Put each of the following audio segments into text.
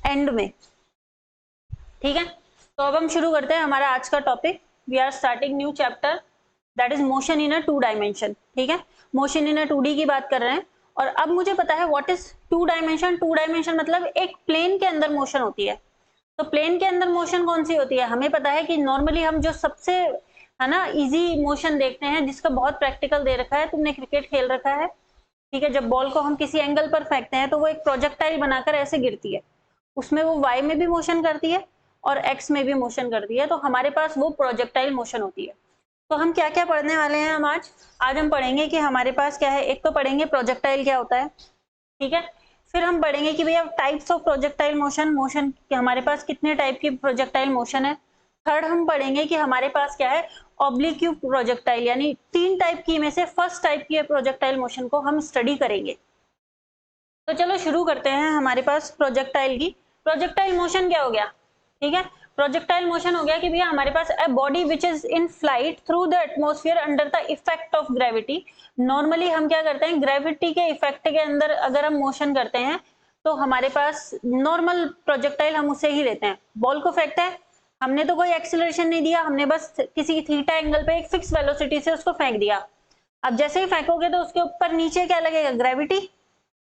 And में। ठीक है, तो अब हम शुरू करते हैं हमारा आज का topic. We are starting new chapter that is motion in a 2 dimension. ठीक है, मोशन इन अ 2D की बात कर रहे हैं। और अब मुझे पता है व्हाट इज 2 डायमेंशन। 2 डायमेंशन मतलब एक प्लेन के अंदर मोशन होती है। तो प्लेन के अंदर मोशन कौन सी होती है, हमें पता है कि नॉर्मली हम जो सबसे है ना इजी मोशन देखते हैं, जिसका बहुत प्रैक्टिकल दे रखा है, तुमने क्रिकेट खेल रखा है। ठीक है, जब बॉल को हम किसी एंगल पर फेंकते हैं तो वो एक प्रोजेक्टाइल बनाकर ऐसे गिरती है, उसमें वो y में भी मोशन करती है और x में भी मोशन करती है, तो हमारे पास वो प्रोजेक्टाइल मोशन होती है। तो हम क्या क्या पढ़ने वाले हैं हम आज आज हम पढ़ेंगे कि हमारे पास क्या है। एक तो पढ़ेंगे प्रोजेक्टाइल क्या होता है, ठीक है। फिर हम पढ़ेंगे कि भैया types of projectile motion, motion के हमारे पास कितने टाइप की प्रोजेक्टाइल मोशन है। थर्ड हम पढ़ेंगे कि हमारे पास क्या है ऑब्लिक्यू प्रोजेक्टाइल, यानी 3 टाइप की में से फर्स्ट टाइप की प्रोजेक्टाइल मोशन को हम स्टडी करेंगे। तो चलो शुरू करते हैं हमारे पास प्रोजेक्टाइल की। प्रोजेक्टाइल मोशन क्या हो गया, ठीक है। प्रोजेक्टाइल मोशन हो गया कि भैया हमारे पास a body which is in flight through the atmosphere under the effect of gravity. Normally हम क्या करते हैं, ग्रेविटी के इफेक्ट के अंदर अगर हम मोशन करते हैं तो हमारे पास नॉर्मल प्रोजेक्टाइल हम उसे ही लेते हैं। बॉल को फेंकते हैं, हमने तो कोई एक्सीलरेशन नहीं दिया, हमने बस किसी थीटा एंगल पे एक फिक्स वेलोसिटी से उसको फेंक दिया। अब जैसे ही फेंकोगे तो उसके ऊपर नीचे क्या लगेगा, ग्रेविटी।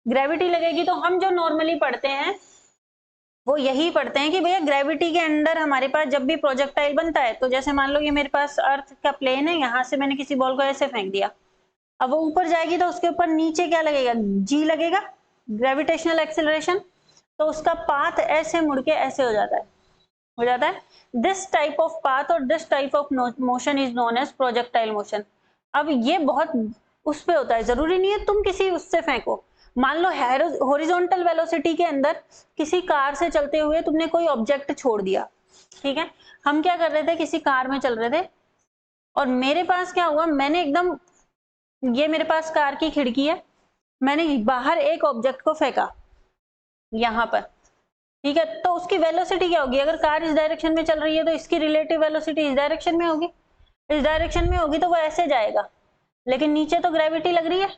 ग्रेविटी लगेगी तो हम जो नॉर्मली पढ़ते हैं वो यही पढ़ते हैं कि भैया ग्रेविटी के अंडर हमारे पास जब भी प्रोजेक्टाइल बनता है, तो जैसे मान लो ये मेरे पास अर्थ का प्लेन है, यहां से मैंने किसी बॉल को ऐसे फेंक दिया, अब वो ऊपर जाएगी तो उसके ऊपर नीचे क्या लगेगा, जी लगेगा, ग्रेविटेशनल एक्सेलरेशन। तो उसका पाथ ऐसे मुड़ के ऐसे हो जाता है। दिस टाइप ऑफ पाथ और this type of motion is known as projectile motion. अब ये बहुत उस पे होता है, जरूरी नहीं है तुम किसी उससे फेंको। मान लो हॉरिजॉन्टल वेलोसिटी के अंदर किसी कार से चलते हुए तुमने कोई ऑब्जेक्ट छोड़ दिया, ठीक है। हम क्या कर रहे थे, किसी कार में चल रहे थे और मेरे पास क्या हुआ, मैंने एकदम, ये मेरे पास कार की खिड़की है, मैंने बाहर एक ऑब्जेक्ट को फेंका यहां पर, ठीक है। तो उसकी वेलोसिटी क्या होगी, अगर कार इस डायरेक्शन में चल रही है तो इसकी रिलेटिव वेलोसिटी इस डायरेक्शन में होगी। इस डायरेक्शन में होगी तो वो ऐसे जाएगा, लेकिन नीचे तो ग्रेविटी लग रही है,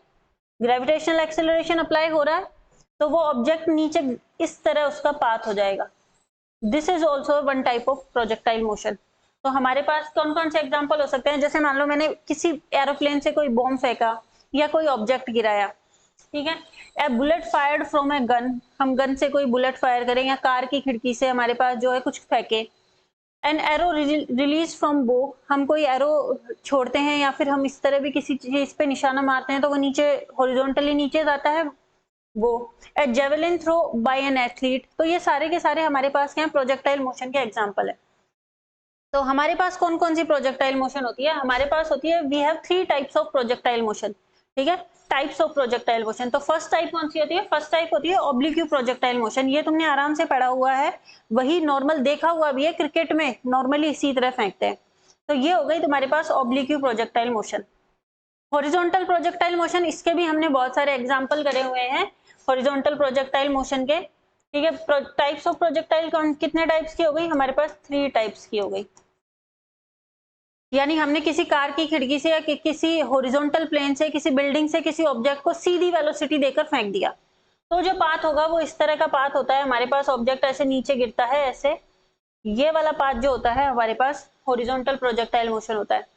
ग्रेविटेशनल एक्सेलरेशन अप्लाई हो रहा है, तो वो ऑब्जेक्ट नीचे इस तरह उसका पाथ हो जाएगा। This is also one type of projectile motion. तो हमारे पास कौन कौन से एग्जाम्पल हो सकते हैं, जैसे मान लो मैंने किसी एरोप्लेन से कोई बॉम्ब फेंका या कोई ऑब्जेक्ट गिराया, ठीक है। A bullet fired from a gun, हम गन से कोई बुलेट फायर करें, या कार की खिड़की से हमारे पास जो है कुछ फेंके। एन एरो रिलीज फ्रॉम बो, हम कोई एरो छोड़ते हैं या फिर हम इस तरह भी किसी चीज पे निशाना मारते हैं तो वो नीचे हॉरिजॉन्टली नीचे जाता है वो। A javelin throw by an athlete, तो ये सारे के सारे हमारे पास क्या प्रोजेक्टाइल मोशन के एग्जाम्पल है। तो हमारे पास कौन कौन सी प्रोजेक्टाइल मोशन होती है, हमारे पास होती है, we have 3 types of projectile motion, ठीक है। टाइप्स ऑफ प्रोजेक्टाइल मोशन, तो फर्स्ट टाइप कौन सी होती है, फर्स्ट टाइप होती है ऑब्लिक्यू प्रोजेक्टाइल मोशन। ये तुमने आराम से पढ़ा हुआ है, वही नॉर्मल देखा हुआ भी है, क्रिकेट में नॉर्मली इसी तरह फेंकते हैं। तो ये हो गई तुम्हारे पास oblique projectile motion. Horizontal projectile motion, इसके भी हमने बहुत सारे एग्जाम्पल करे हुए हैं हॉरिजॉन्टल प्रोजेक्टाइल मोशन के, ठीक है। टाइप्स ऑफ प्रोजेक्टाइल कितने टाइप्स की हो गई, हमारे पास 3 टाइप्स की हो गई। यानी हमने किसी कार की खिड़की से या किसी हॉरिजॉन्टल प्लेन से, किसी बिल्डिंग से किसी ऑब्जेक्ट को सीधी वेलोसिटी देकर फेंक दिया, तो जो पाथ होगा वो इस तरह का पाथ होता है। हमारे पास ऑब्जेक्ट ऐसे नीचे गिरता है ऐसे, ये वाला पाथ जो होता है हमारे पास हॉरिजॉन्टल प्रोजेक्टाइल मोशन होता है।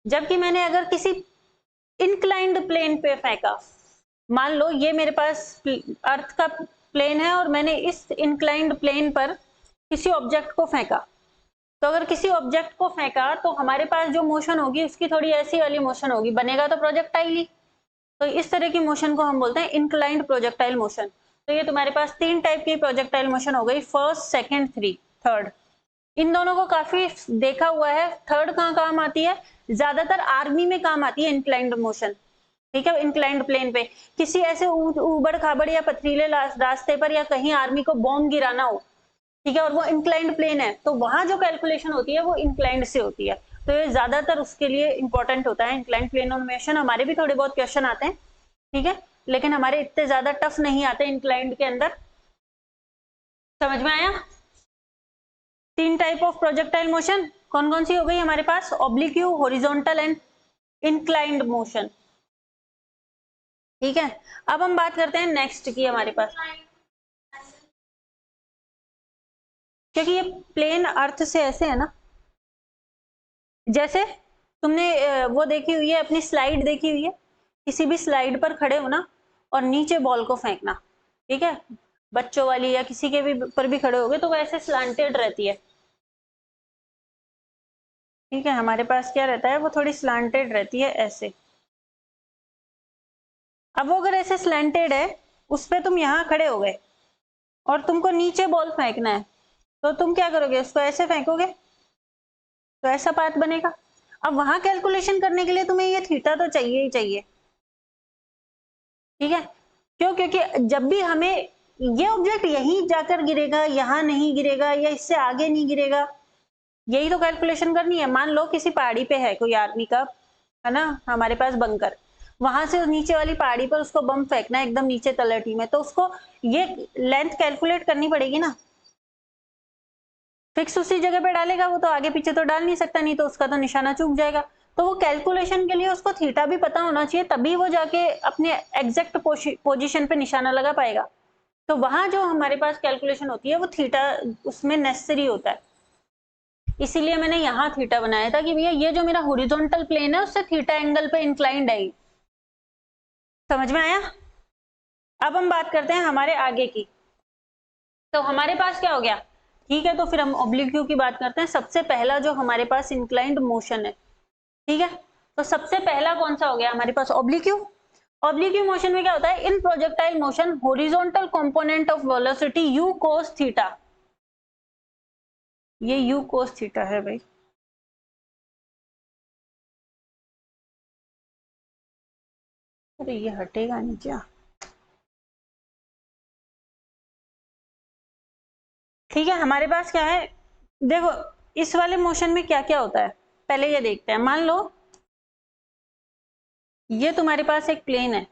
जबकि मैंने अगर किसी इंक्लाइंड प्लेन पे फेंका, मान लो ये मेरे पास अर्थ का प्लेन है और मैंने इस इंक्लाइंड प्लेन पर किसी ऑब्जेक्ट को फेंका, तो अगर किसी ऑब्जेक्ट को फेंका तो हमारे पास जो मोशन होगी उसकी थोड़ी ऐसी वाली मोशन होगी, बनेगा तो प्रोजेक्टाइल ही। तो इस तरह की मोशन को हम बोलते हैं इंक्लाइंड प्रोजेक्टाइल मोशन। तो ये तुम्हारे पास 3 टाइप की प्रोजेक्टाइल मोशन हो गई, फर्स्ट, सेकंड, थर्ड। इन दोनों को काफी देखा हुआ है। थर्ड कहाँ काम आती है, ज्यादातर आर्मी में काम आती है इंक्लाइंड मोशन, ठीक है। इंक्लाइंड प्लेन पे किसी ऐसे उबड़ खाबड़ या पथरीले रास्ते पर या कहीं आर्मी को बॉम्ब गिराना हो, ठीक है, और वो इंक्लाइंड प्लेन है, तो वहां जो कैलकुलेशन होती है वो इंक्लाइंड से होती है। तो ये ज्यादातर उसके लिए इंपॉर्टेंट होता है इंक्लाइंड प्लेन ऑफ मोशन। हमारे भी थोड़े बहुत क्वेश्चन आते हैं, ठीक है, लेकिन हमारे इतने ज्यादा टफ नहीं आते इंक्लाइंड के अंदर। समझ में आया। 3 टाइप ऑफ प्रोजेक्टाइल मोशन कौन कौन सी हो गई हमारे पास, ऑब्लिक्यू, हॉरिजॉन्टल एंड इंक्लाइंड मोशन। ठीक है, अब हम बात करते हैं नेक्स्ट की हमारे पास, क्योंकि ये प्लेन अर्थ से ऐसे है ना, जैसे तुमने वो देखी हुई है, अपनी स्लाइड देखी हुई है, किसी भी स्लाइड पर खड़े होना और नीचे बॉल को फेंकना, ठीक है, बच्चों वाली या किसी के भी पर भी खड़े हो गए तो वो ऐसे स्लांटेड रहती है, ठीक है, हमारे पास क्या रहता है, वो थोड़ी स्लांटेड रहती है ऐसे। अब वो अगर ऐसे स्लांटेड है, उस पर तुम यहाँ खड़े हो गए और तुमको नीचे बॉल फेंकना है, तो तुम क्या करोगे, उसको ऐसे फेंकोगे तो ऐसा पाथ बनेगा। अब वहां कैलकुलेशन करने के लिए तुम्हें ये थीटा तो चाहिए ही चाहिए, ठीक है, क्यों, क्योंकि जब भी हमें ये ऑब्जेक्ट यहीं जाकर गिरेगा, यहाँ नहीं गिरेगा, या इससे आगे नहीं गिरेगा, यही तो कैलकुलेशन करनी है। मान लो किसी पहाड़ी पे है कोई आर्मी का, है ना, हमारे पास बंकर, वहां से नीचे वाली पहाड़ी पर उसको बम फेंकना है एकदम नीचे तलहटी में, तो उसको ये लेंथ कैलकुलेट करनी पड़ेगी ना, फिक्स उसी जगह पे डालेगा वो, तो आगे पीछे तो डाल नहीं सकता, नहीं तो उसका तो निशाना चूक जाएगा। तो वो कैलकुलेशन के लिए उसको थीटा भी पता होना चाहिए, तभी वो जाके अपने एग्जैक्ट पोजीशन पे निशाना लगा पाएगा। तो वहां जो हमारे पास कैलकुलेशन होती है वो थीटा उसमें नेसेसरी होता है, इसीलिए मैंने यहाँ थीटा बनाया था कि भैया ये जो मेरा हॉरिजॉन्टल प्लेन है उससे थीटा एंगल पे इंक्लाइंड है। समझ में आया? अब हम बात करते हैं हमारे आगे की, तो हमारे पास क्या हो गया, ठीक है, तो फिर हम ऑब्लिक्यू की बात करते हैं। सबसे पहला जो हमारे पास इंक्लाइंड मोशन है, ठीक है, तो सबसे पहला कौन सा हो गया हमारे पास, ऑब्लिक्यू। ऑब्लिक्यू मोशन में क्या होता है, in projectile motion horizontal component of velocity u cos theta, ये u cos थीटा है भाई, अरे ये हटेगा नहीं क्या, ठीक है, हमारे पास क्या है, देखो इस वाले मोशन में क्या क्या होता है, पहले ये देखते हैं। मान लो ये तुम्हारे पास एक प्लेन है,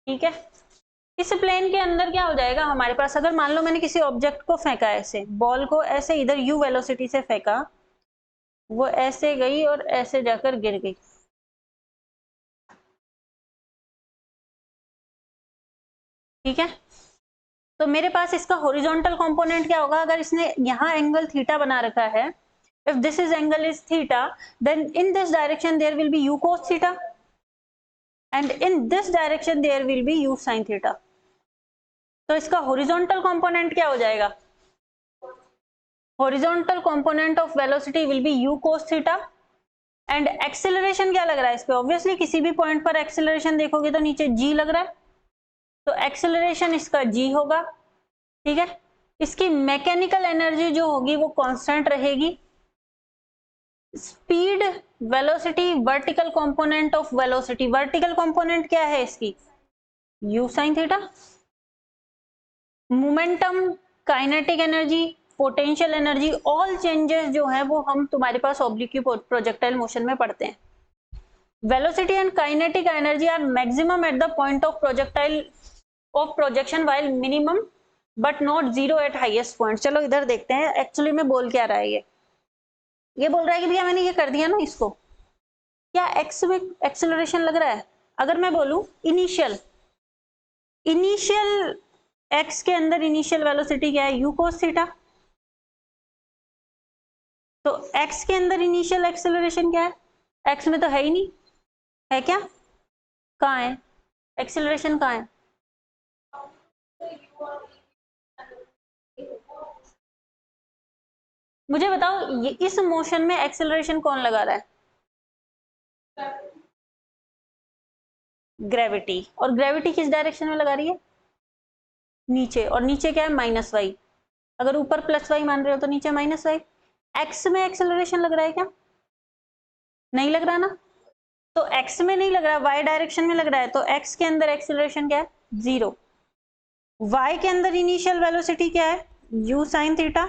ठीक है, इस प्लेन के अंदर क्या हो जाएगा हमारे पास, अगर मान लो मैंने किसी ऑब्जेक्ट को फेंका, ऐसे बॉल को ऐसे इधर u वेलोसिटी से फेंका, वो ऐसे गई और ऐसे जाकर गिर गई, ठीक है, तो मेरे पास इसका हॉरिजॉन्टल कंपोनेंट क्या होगा, अगर इसने यहाँ एंगल थीटा बना रखा है, if this is angle is theta, then in this direction there will be u cos theta and in this direction there will be u sin theta। तो इसका हॉरिजॉन्टल कंपोनेंट क्या हो जाएगा, horizontal component of velocity will be u cos theta, and acceleration क्या लग रहा है इस पे, ऑब्वियसली किसी भी पॉइंट पर एक्सेलरेशन देखोगे तो नीचे g लग रहा है, तो एक्सेलरेशन इसका g होगा, ठीक है, इसकी मैकेनिकल एनर्जी जो होगी वो कांस्टेंट रहेगी, speed, velocity, vertical component of velocity, vertical component क्या है इसकी, u sin theta, momentum, kinetic energy, potential energy, all changes जो है वो हम तुम्हारे पास ऑब्लिक्यू प्रोजेक्टाइल मोशन में पढ़ते हैं। Velocity and kinetic energy are maximum at the point of projectile of projection while minimum but not zero at highest point. चलो इधर देखते हैं एक्चुअली में बोल क्या रहा है, ये बोल रहा है कि भैया मैंने ये कर दिया ना इसको, क्या एक्स में एक्सेलरेशन लग रहा है, अगर मैं बोलूं इनिशियल, इनिशियल एक्स के अंदर इनिशियल वेलोसिटी क्या है, u cos थीटा, तो x के अंदर इनिशियल एक्सेलरेशन क्या है, x में तो है ही नहीं, है क्या, कहाँ है एक्सेलरेशन, कहाँ है, मुझे बताओ, ये इस मोशन में एक्सेलरेशन कौन लगा रहा है, ग्रेविटी, और ग्रेविटी किस डायरेक्शन में लगा रही है, नीचे, और नीचे क्या है माइनस वाई, अगर ऊपर प्लस वाई मान रहे हो तो नीचे माइनस वाई, एक्स में एक्सेलरेशन लग रहा है क्या, नहीं लग रहा ना, तो एक्स में नहीं लग रहा, वाई डायरेक्शन में लग रहा है, तो एक्स के अंदर एक्सेलरेशन क्या है, जीरो, वाई के अंदर इनिशियल वेलोसिटी क्या है, u sin थीटा,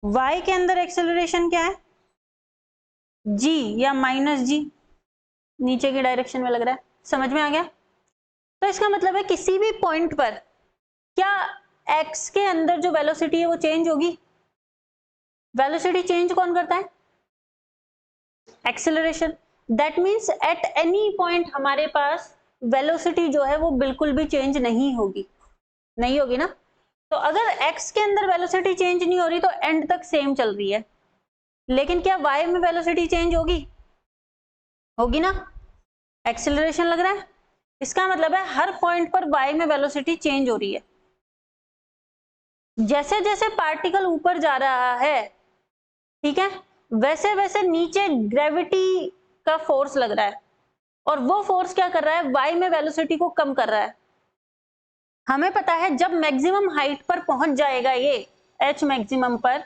वाई के अंदर एक्सेलरेशन क्या है, g या माइनस जी, नीचे की डायरेक्शन में लग रहा है, समझ में आ गया। तो इसका मतलब है किसी भी पॉइंट पर क्या x के अंदर जो वेलोसिटी है वो चेंज होगी, वेलोसिटी चेंज कौन करता है, acceleration, that means at any point हमारे पास वेलोसिटी जो है वो बिल्कुल भी चेंज नहीं होगी ना। तो अगर x के अंदर वेलोसिटी चेंज नहीं हो रही तो एंड तक सेम चल रही है, लेकिन क्या y में वेलोसिटी चेंज होगी ना? एक्सेलरेशन लग रहा है, इसका मतलब है हर पॉइंट पर y में वेलोसिटी चेंज हो रही है। जैसे जैसे पार्टिकल ऊपर जा रहा है, ठीक है, वैसे वैसे नीचे ग्रेविटी का फोर्स लग रहा है, और वो फोर्स क्या कर रहा है, y में वेलोसिटी को कम कर रहा है। हमें पता है जब मैक्सिमम हाइट पर पहुंच जाएगा ये h मैक्सिमम पर,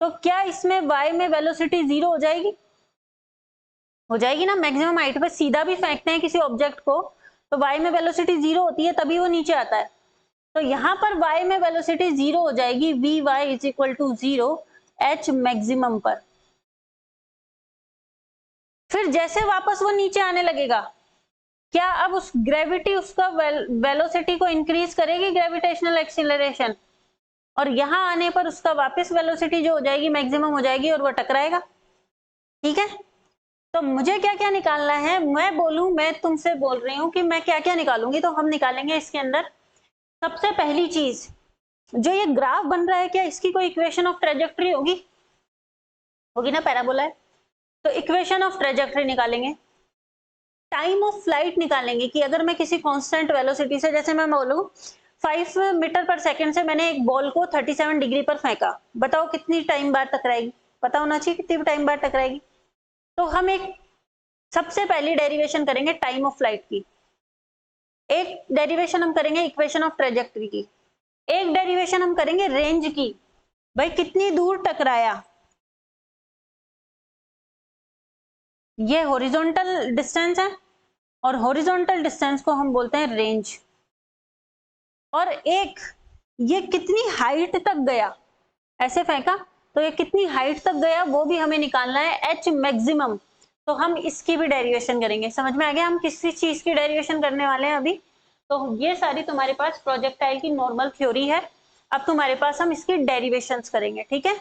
तो क्या इसमें y में वेलोसिटी 0 हो जाएगी ना। मैक्सिमम हाइट पे सीधा भी फेंकते हैं किसी ऑब्जेक्ट को तो y में वेलोसिटी 0 होती है, तभी वो नीचे आता है। तो यहां पर y में वेलोसिटी 0 हो जाएगी, vy is equal to 0 h maximum पर। फिर जैसे वापस वो नीचे आने लगेगा, क्या अब उस ग्रेविटी उसका वेलोसिटी को इंक्रीज करेगी, ग्रेविटेशनल एक्सीलरेशन, और यहां आने पर उसका वापस वेलोसिटी जो हो जाएगी मैक्सिमम हो जाएगी और वो टकराएगा। ठीक है, तो मुझे क्या क्या निकालना है, मैं तुमसे बोल रही हूं कि मैं क्या क्या निकालूंगी, तो हम निकालेंगे इसके अंदर सबसे पहली चीज, जो ये ग्राफ बन रहा है, क्या इसकी कोई इक्वेशन ऑफ ट्रेजेक्टरी होगी ना, पैराबोला है, तो इक्वेशन ऑफ ट्रेजेक्टरी निकालेंगे। टाइम ऑफ फ्लाइट निकालेंगे कि अगर मैं किसी कांस्टेंट वेलोसिटी से, जैसे मैं बोलूं 5 मीटर पर सेकंड से मैंने एक बॉल को 37 डिग्री पर फेंका, बताओ कितनी टाइम बाद टकराएगी, पता होना चाहिए कितनी टाइम बाद टकराएगी। तो हम एक सबसे पहली डेरिवेशन करेंगे टाइम ऑफ फ्लाइट की, एक डेरिवेशन हम करेंगे इक्वेशन ऑफ ट्रेजेक्टरी की, एक डेरिवेशन हम करेंगे रेंज की, भाई कितनी दूर टकराया। ये हॉरिजॉन्टल डिस्टेंस है और हॉरिजॉन्टल डिस्टेंस को हम बोलते हैं रेंज। और एक ये कितनी हाइट तक गया, ऐसे फेंका तो ये कितनी हाइट तक गया वो भी हमें निकालना है, एच मैक्सिमम। तो हम इसकी भी डेरिवेशन करेंगे। समझ में आ गया हम किस चीज की डेरिवेशन करने वाले हैं अभी। तो ये सारी तुम्हारे पास प्रोजेक्टाइल की नॉर्मल थ्योरी है, अब तुम्हारे पास हम इसकी डेरिवेशंस करेंगे। ठीक है,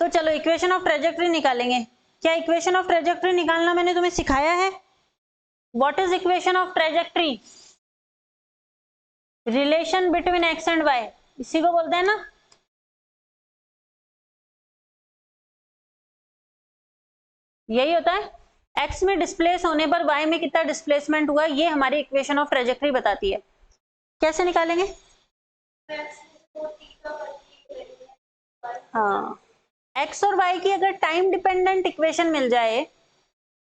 तो चलो इक्वेशन ऑफ ट्रेजेक्टरी निकालेंगे। क्या इक्वेशन ऑफ ट्रेजेक्टरी निकालना मैंने तुम्हें सिखाया है? What is equation of trajectory? Relation between x and y, इसी को बोलते हैं ना। यही होता है, एक्स में डिस्प्लेस होने पर वाई में कितना डिस्प्लेसमेंट हुआ, ये हमारी इक्वेशन ऑफ ट्रेजेक्टरी बताती है। कैसे निकालेंगे? हाँ, एक्स और वाई की अगर टाइम डिपेंडेंट इक्वेशन मिल जाए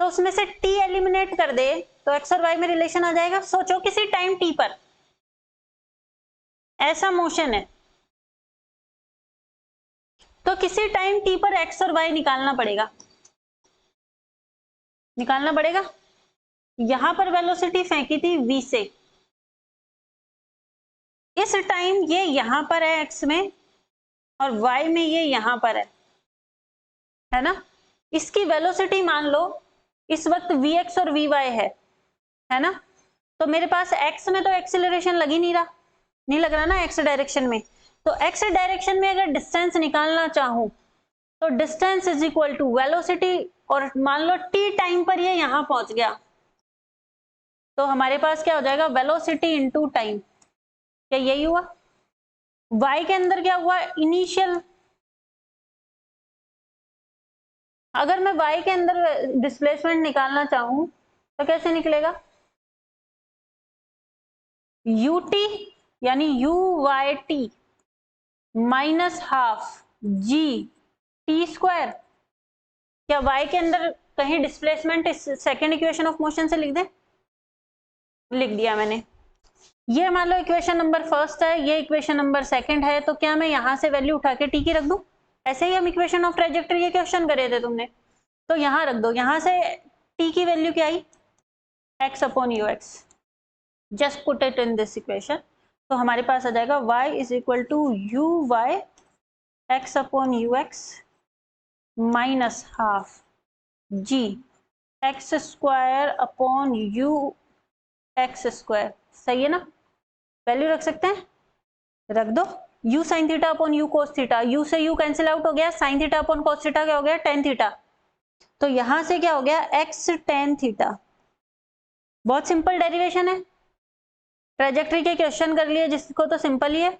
तो उसमें से टी एलिमिनेट कर दे तो एक्स और वाई में रिलेशन आ जाएगा। सोचो किसी टाइम टी पर ऐसा मोशन है, तो किसी टाइम टी पर एक्स और वाई निकालना पड़ेगा। यहां पर वेलोसिटी फेंकी थी v से, इस टाइम ये यहां पर है x में और y में ये यहां पर है ना। इसकी वेलोसिटी मान लो इस वक्त vx और vy है ना। तो मेरे पास x में तो एक्सेलरेशन लग ही नहीं लग रहा ना x डायरेक्शन में। तो x डायरेक्शन में अगर डिस्टेंस निकालना चाहूं तो distance is equal to velocity, और मान लो t टाइम पर ये यहां पहुंच गया तो हमारे पास क्या हो जाएगा, वेलोसिटी इंटू टाइम। क्या यही हुआ? y के अंदर क्या हुआ, इनिशियल। अगर मैं y के अंदर डिस्प्लेसमेंट निकालना चाहूं तो कैसे निकलेगा, ut यानी uyt minus half g T square. क्या y के अंदर कहीं डिस्प्लेसमेंट इस सेकेंड इक्वेशन ऑफ मोशन से लिख दिया मैंने। ये मान लो इक्वेशन नंबर फर्स्ट है, ये इक्वेशन नंबर सेकंड है, तो क्या मैं यहां से वैल्यू उठा के टी की रख दूं? ऐसे ही हम इक्वेशन ऑफ ट्रेजेक्टरी ये क्वेश्चन करे थे तुमने, तो यहां रख दो, यहां से टी की वैल्यू क्या आई, x upon u x, just put it in this equation. तो हमारे पास आ जाएगा y is equal to u y x upon u x minus half g x square upon u x square. सही है ना, वैल्यू रख सकते हैं। रख दो u sin theta upon u cos theta, u से u कैंसिल आउट हो गया, sin theta upon cos theta क्या हो गया tan थीटा, तो यहां से क्या हो गया x tan थीटा। बहुत सिंपल डेरिवेशन है, ट्रेजेक्ट्री के क्वेश्चन कर लिए जिसको तो सिंपल ही है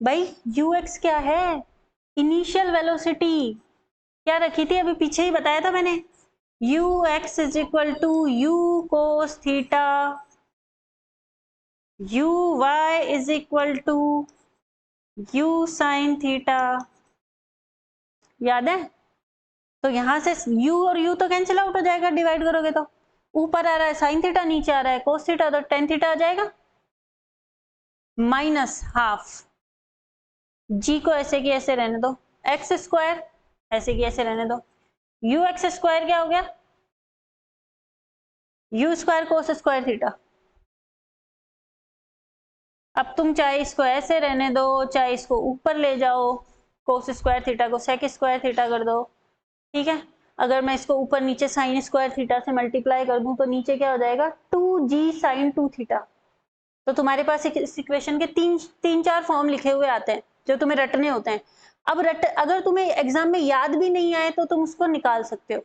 भाई। ux क्या है, इनिशियल वेलोसिटी क्या रखी थी, अभी पीछे ही बताया था मैंने, ux is equal to u cos theta, uy is equal to u sin theta, याद है। तो यहां से u और u तो कैंसिल आउट हो जाएगा डिवाइड करोगे तो, ऊपर आ रहा है sin थीटा, नीचे आ रहा है cos थीटा, तो tan थीटा आ जाएगा माइनस हाफ, g को ऐसे की ऐसे रहने दो, x स्क्वायर ऐसे की ऐसे रहने दो, ux स्क्वायर क्या हो गया u square cos square theta. अब तुम चाहे इसको ऐसे रहने दो, चाहे इसको ऊपर ले जाओ, cos स्क्वायर थीटा को sec स्क्वायर थीटा कर दो, ठीक है। अगर मैं इसको ऊपर नीचे sin स्क्वायर थीटा से मल्टीप्लाई कर दूं तो नीचे क्या हो जाएगा 2g sin 2 थीटा। तो तुम्हारे पास इस इक्वेशन के तीन चार फॉर्म लिखे हुए आते हैं जो तुम्हें रटने होते हैं। अब अगर तुम्हें एग्जाम में याद भी नहीं आए तो तुम उसको निकाल सकते हो,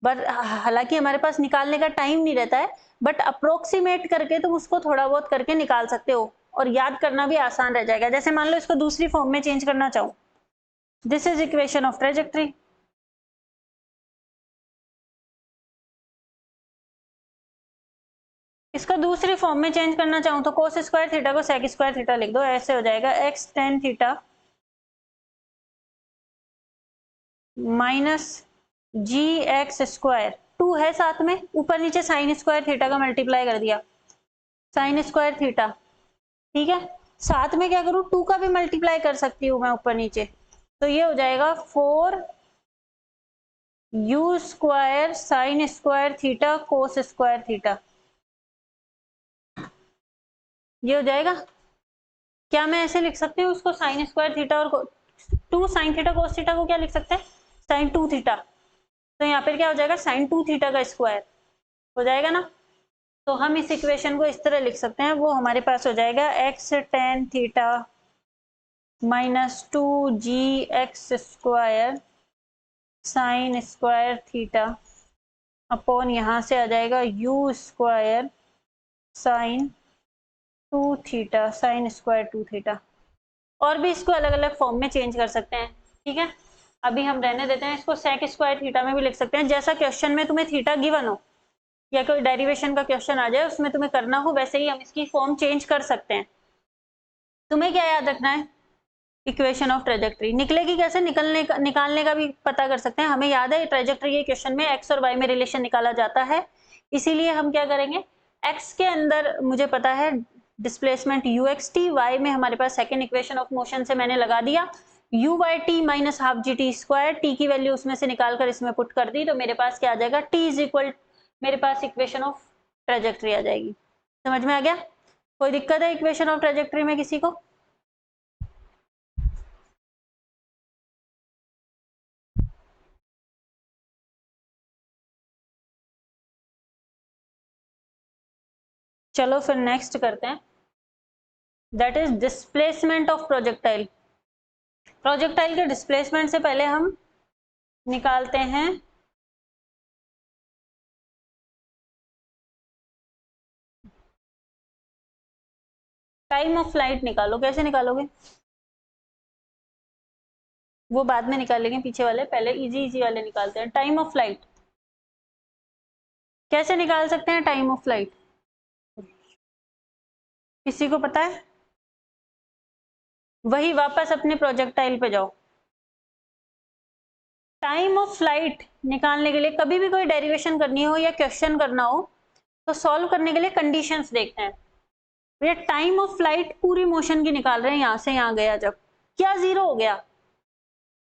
बट हालांकि हमारे पास निकालने का टाइम नहीं रहता है, बट अप्रोक्सीमेट करके तुम उसको थोड़ा बहुत करके निकाल सकते हो और याद करना भी आसान रह जाएगा। जैसे मान लो इसको दूसरी फॉर्म में चेंज करना चाहो, this is equation of trajectory, इसको दूसरी फॉर्म में चेंज करना चाहूं तो कोस स्क्वायर थीटा को सेक स्क्वायर थीटा लिख दो, ऐसे हो जाएगा एक्स टेन थीटा माइनस जी एक्स स्क्वायर, 2 है साथ में, ऊपर नीचे साइन स्क्वायर थीटा का मल्टीप्लाई कर दिया, साइन स्क्वायर थीटा, ठीक है। साथ में क्या करूं 2 का भी मल्टीप्लाई कर सकती हूं मैं ऊपर नीचे, तो ये हो जाएगा 4 you square sine square theta cos square theta, ये हो जाएगा। क्या मैं ऐसे लिख सकती हूँ उसको साइन स्क्वायर थीटा और 2 साइन थीटा कोस थीटा को क्या लिख सकते हैं साइन 2 थीटा, तो यहाँ पर क्या हो जाएगा साइन 2 थीटा का स्क्वायर हो जाएगा ना। तो हम इस इक्वेशन को इस तरह लिख सकते हैं, वो हमारे पास हो जाएगा x tan theta minus 2g x square sine square theta upon यहाँ से आ जाएगा u square sine 2 theta sine square 2 theta. और भी इसको अलग अलग फॉर्म में चेंज कर सकते हैं, ठीक है। अभी हम रहने देते हैं इसको, सेक स्क्वायर थीटा में भी लिख सकते हैं, जैसा क्वेश्चन में तुम्हें थीटा गिवन हो या कोई डेरिवेशन का क्वेश्चन आ जाए उसमें तुम्हें करना हो, वैसे ही हम इसकी फॉर्म चेंज कर सकते हैं। तुम्हें क्या याद रखना है, इक्वेशन ऑफ ट्रेजेक्ट्री निकलेगी कैसे, निकालने का भी पता कर सकते हैं। हमें याद है ट्रेजेक्ट्री के क्वेश्चन में एक्स और वाई में रिलेशन निकाला जाता है, इसीलिए हम क्या करेंगे, एक्स के अंदर मुझे पता है displacement u x t, y में हमारे पास सेकेंड इक्वेशन ऑफ मोशन से मैंने लगा दिया u y t minus half g t square, t की वैल्यू उसमें से निकालकर इसमें पुट कर दी, तो मेरे पास क्या आ जाएगा टी इज इक्वल, मेरे पास इक्वेशन ऑफ ट्रेजेक्ट्री आ जाएगी। समझ में आ गया, कोई दिक्कत है इक्वेशन ऑफ ट्रेजेक्ट्री में किसी को? चलो फिर नेक्स्ट करते हैं, that is displacement of projectile. Projectile के डिस्प्लेसमेंट से पहले हम निकालते हैं टाइम ऑफ फ्लाइट, निकालो। कैसे निकालोगे वो बाद में निकालेंगे, पीछे वाले पहले इजी इजी वाले निकालते हैं। टाइम ऑफ फ्लाइट कैसे निकाल सकते हैं, टाइम ऑफ फ्लाइट किसी को पता है? वही वापस अपने प्रोजेक्टाइल पे जाओ। टाइम ऑफ फ्लाइट निकालने के लिए कभी भी कोई डेरिवेशन करनी हो या क्वेश्चन करना हो तो सॉल्व करने के लिए कंडीशंस देखते हैं। ये टाइम ऑफ फ्लाइट पूरी मोशन की निकाल रहे हैं, यहां से यहां गया, जब क्या जीरो हो गया,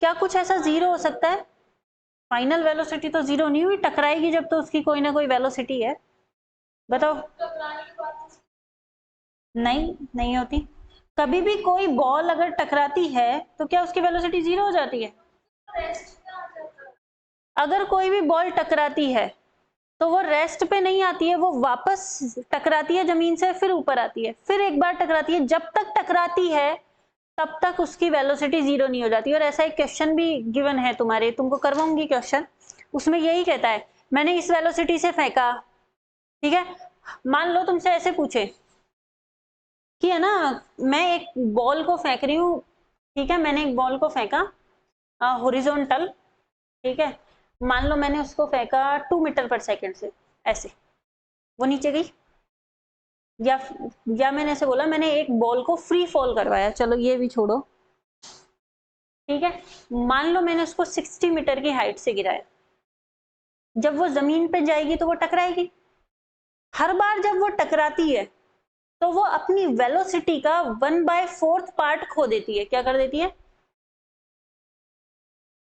क्या कुछ ऐसा जीरो हो सकता है? फाइनल वेलोसिटी तो जीरो नहीं हुई, टकराएगी जब तो उसकी कोई ना कोई वेलोसिटी है, बताओ। नहीं, नहीं होती। कभी भी कोई बॉल अगर टकराती है तो क्या उसकी वेलोसिटी जीरो हो जाती है? अगर कोई भी बॉल टकराती है तो वो रेस्ट पे नहीं आती है, वो वापस टकराती है जमीन से, फिर ऊपर आती है, फिर एक बार टकराती है। जब तक टकराती है तब तक उसकी वेलोसिटी जीरो नहीं हो जाती। और ऐसा एक क्वेश्चन भी गिवन है तुम्हारे, तुमको करवाऊंगी क्वेश्चन, उसमें यही कहता है मैंने इस वेलोसिटी से फेंका, ठीक है। मान लो तुमसे ऐसे पूछे कि है ना, मैं एक बॉल को फेंक रही हूँ, ठीक है, मैंने एक बॉल को फेंका हॉरिजॉन्टल, ठीक है, मान लो मैंने उसको फेंका 2 मीटर पर सेकंड से, ऐसे वो नीचे गई। या मैंने ऐसे बोला मैंने एक बॉल को फ्री फॉल करवाया, चलो ये भी छोड़ो, ठीक है, मान लो मैंने उसको 60 मीटर की हाइट से गिराया। जब वो जमीन पे जाएगी तो वो टकराएगी। हर बार जब वो टकराती है तो वो अपनी वेलोसिटी का 1/4 पार्ट खो देती है। क्या कर देती है?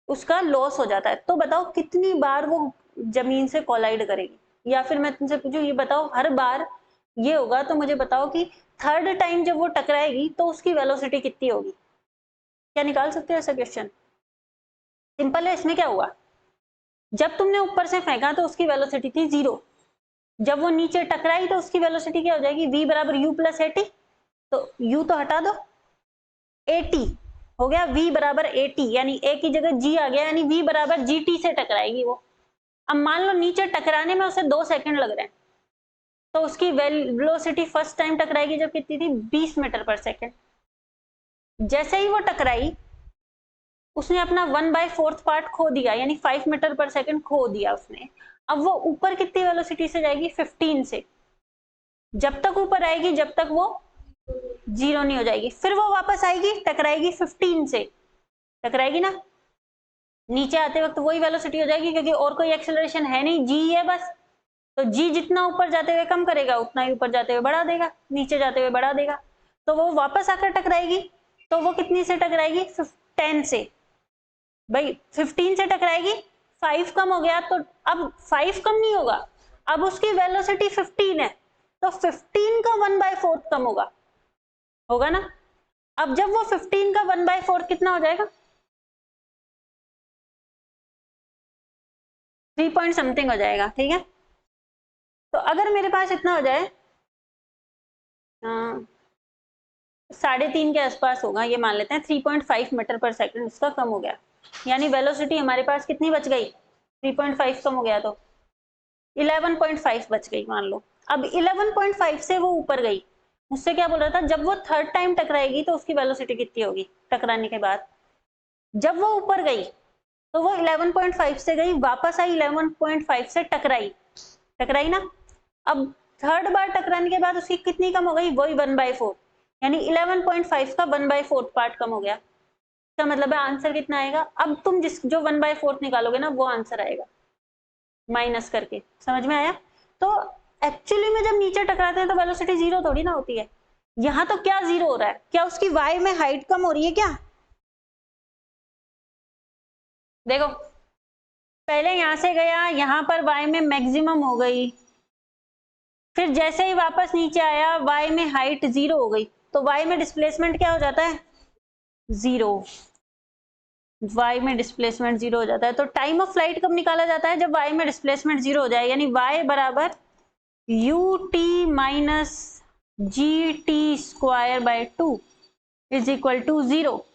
उसका लॉस हो जाता है। तो बताओ कितनी बार वो जमीन से कोलाइड करेगी? या फिर मैं तुमसे पूछूं, ये बताओ हर बार ये होगा तो मुझे बताओ कि थर्ड टाइम जब वो टकराएगी तो उसकी वेलोसिटी कितनी होगी? क्या निकाल सकते हो ऐसा क्वेश्चन? सिंपल है। इसमें क्या हुआ, जब तुमने ऊपर से फेंका तो उसकी वेलोसिटी थी 0, जब वो नीचे टकराई तो उसकी वेलोसिटी क्या हो जाएगी? v बराबर u प्लस ए टी। तो u तो हटा दो, at हो गया v बराबर at, यानी a की जगह g आ गया, यानी v बराबर gt से टकराएगी वो। अब मान लो नीचे टकराने में उसे 2 सेकंड लग रहे हैं, तो उसकी वेलोसिटी फर्स्ट टाइम टकराएगी जब कितनी थी? 20 मीटर पर सेकंड। जैसे ही वो टकराई उसने अपना 1/4 पार्ट खो दिया, यानी 5 मीटर पर सेकंड खो दिया उसने। अब वो ऊपर कितनी वेलोसिटी से जाएगी? 15 से। जब तक ऊपर आएगी जब तक वो 0 नहीं हो जाएगी, फिर वो वापस आएगी, टकराएगी 15 से, टकराएगी ना, नीचे आते वक्त वही वेलोसिटी हो जाएगी, क्योंकि और कोई एक्सेलरेशन है नहीं, जी है बस। तो जी जितना ऊपर जाते हुए कम करेगा उतना ही ऊपर जाते हुए बढ़ा देगा, नीचे जाते हुए बढ़ा देगा। तो वो वापस आकर टकराएगी, तो वो कितनी से टकराएगी? 10 से। भाई 15 से टकराएगी, 5 कम हो गया, तो अब 5 कम नहीं होगा, अब उसकी वेलोसिटी 15 है, तो 15 का 1/4 कम होगा, होगा ना। अब जब वो 15 का 1/4 कितना हो जाएगा? 3 पॉइंट समथिंग हो जाएगा, ठीक है। तो अगर मेरे पास इतना हो जाए, 3.5 के आसपास होगा, ये मान लेते हैं 3.5 मीटर पर सेकंड इसका कम हो गया, यानी वेलोसिटी हमारे पास कितनी बच गई? 3.5 कम हो गया तो 11.5 बच गई मान लो। अब 11.5 से वो ऊपर गई, मुझसे क्या बोल रहा था, जब वो थर्ड टाइम टकराएगी तो उसकी वेलोसिटी कितनी होगी टकराने के बाद? जब वो ऊपर गई तो वो 11.5 से गई, वापस आई 11.5 से टकराई, टकराई ना। अब थर्ड बार टकराने के बाद उसकी कितनी कम हो गई? वही 1/4, यानी 11.5 का 1/4 पार्ट कम हो गया। इसका मतलब है आंसर कितना आएगा? अब तुम जो 1/4 निकालोगे ना वो आंसर आएगा माइनस करके। समझ में आया? तो एक्चुअली में जब नीचे टकराते हैं तो वेलोसिटी 0 थोड़ी ना होती है। यहां तो क्या 0 हो रहा है? क्या उसकी y में हाइट कम हो रही है क्या? देखो पहले यहां से गया, यहां पर y में मैक्सिमम हो गई, फिर जैसे ही वापस नीचे आया y में हाइट 0 हो गई, तो y में डिस्प्लेसमेंट क्या हो जाता है? 0। y में डिस्प्लेसमेंट 0 हो जाता है। तो टाइम ऑफ फ्लाइट कब निकाला जाता है? जब y में डिस्प्लेसमेंट 0 हो जाए, यानी y बराबर ut minus g t square by 2 is equal to 0।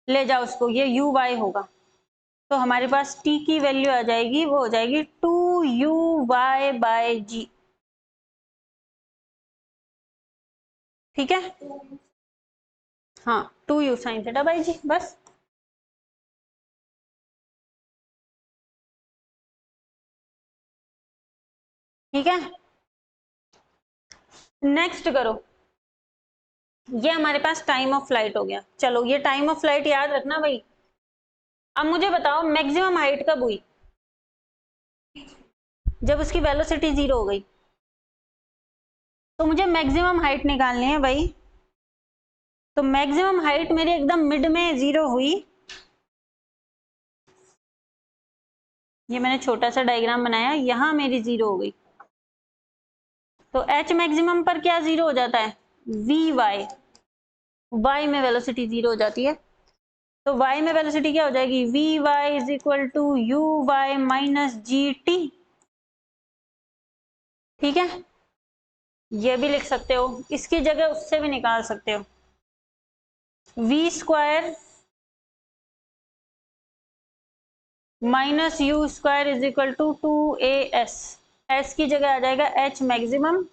ले जाओ उसको, ये यू वाई होगा, तो हमारे पास t की वैल्यू आ जाएगी, वो हो जाएगी 2u/g। ठीक है, हाँ 2u sin थीटा बाई जी, बस। ठीक है, नेक्स्ट करो। ये हमारे पास टाइम ऑफ फ्लाइट हो गया। चलो ये टाइम ऑफ फ्लाइट याद रखना भाई। अब मुझे बताओ मैक्सिमम हाइट कब हुई? जब उसकी वेलोसिटी 0 हो गई। तो मुझे मैक्सिमम हाइट निकालनी है भाई। तो मैक्सिमम हाइट मेरी एकदम मिड में 0 हुई। ये मैंने छोटा सा डायग्राम बनाया, यहां मेरी 0 हो गई। तो एच मैक्सिमम पर क्या 0 हो जाता है? वी वाई, वाई में वेलोसिटी 0 हो जाती है। तो y में वेलोसिटी क्या हो जाएगी? V y is equal to u y minus g t. ठीक है, ये भी लिख सकते हो, इसकी जगह उससे भी निकाल सकते हो, v square minus u square is equal to 2as। S की जगह आ जाएगा एच मैक्सिमम,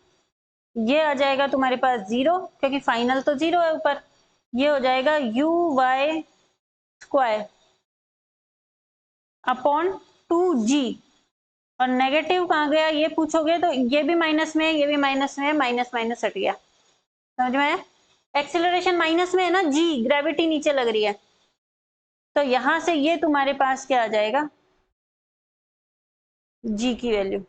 ये आ जाएगा तुम्हारे पास 0 क्योंकि फाइनल तो 0 है ऊपर, ये हो जाएगा you Y square upon 2g। और नेगेटिव कहाँ गया ये पूछोगे तो ये भी माइनस में है, ये भी माइनस में है, माइनस माइनस हट गया, समझ में आया? एक्सेलरेशन माइनस में है ना, जी ग्रेविटी नीचे लग रही है, तो यहां से ये तुम्हारे पास क्या आ जाएगा, जी की वैल्यू,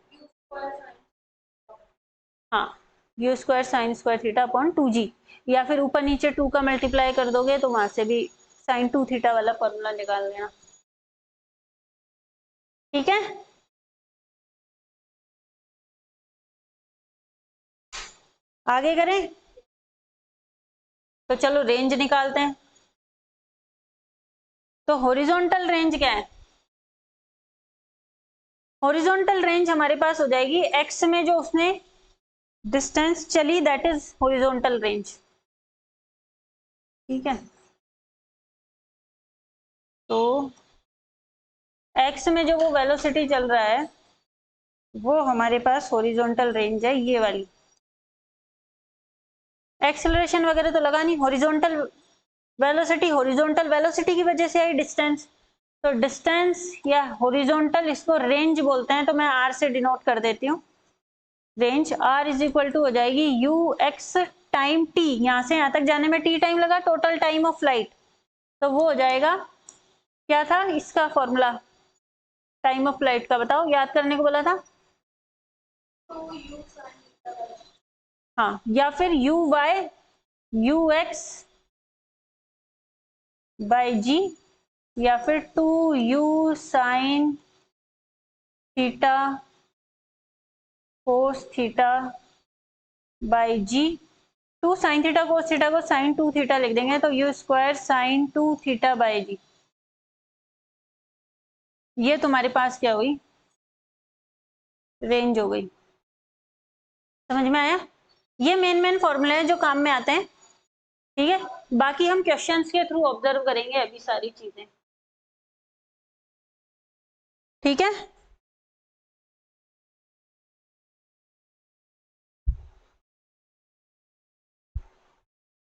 हाँ you square sine square theta upon 2g, या फिर ऊपर नीचे 2 का मल्टीप्लाई कर दोगे तो वहां से भी साइन 2 थीटा वाला फॉर्मूला निकाल लेना। ठीक है, आगे करें, तो चलो रेंज निकालते हैं। तो हॉरिजॉन्टल रेंज क्या है, हॉरिजॉन्टल रेंज हमारे पास हो जाएगी एक्स में जो उसने डिस्टेंस चली, दैट इज हॉरिजॉन्टल रेंज। ठीक है, तो एक्स में जो वो वेलोसिटी चल रहा है वो हमारे पास हॉरिजॉन्टल रेंज है, ये वाली। एक्सेलरेशन वगैरह तो लगा नहीं, हॉरिजॉन्टल वेलोसिटी, हॉरिजॉन्टल वेलोसिटी की वजह से आई डिस्टेंस, तो डिस्टेंस या हॉरिजॉन्टल इसको रेंज बोलते हैं, तो मैं आर से डिनोट कर देती हूँ range. R is equal to हो जाएगी यू एक्स टाइम टी, यहां से यहां तक जाने में टी टाइम लगा, टोटल टाइम ऑफ फ्लाइट, तो वो हो जाएगा, क्या था इसका फॉर्मूला टाइम ऑफ फ्लाइट का, बताओ, याद करने को बोला था। हाँ, या फिर u by u x by g, या फिर 2u sine theta cos theta by g. 2 sine theta cos theta को साइन 2 थीटा लिख देंगे, तो u square sine 2 theta by g, ये तुम्हारे पास क्या हुई, रेंज हो गई। समझ में आया? ये मेन फॉर्मूले हैं जो काम में आते हैं। ठीक है, बाकी हम क्वेश्चंस के थ्रू ऑब्जर्व करेंगे अभी सारी चीजें। ठीक है।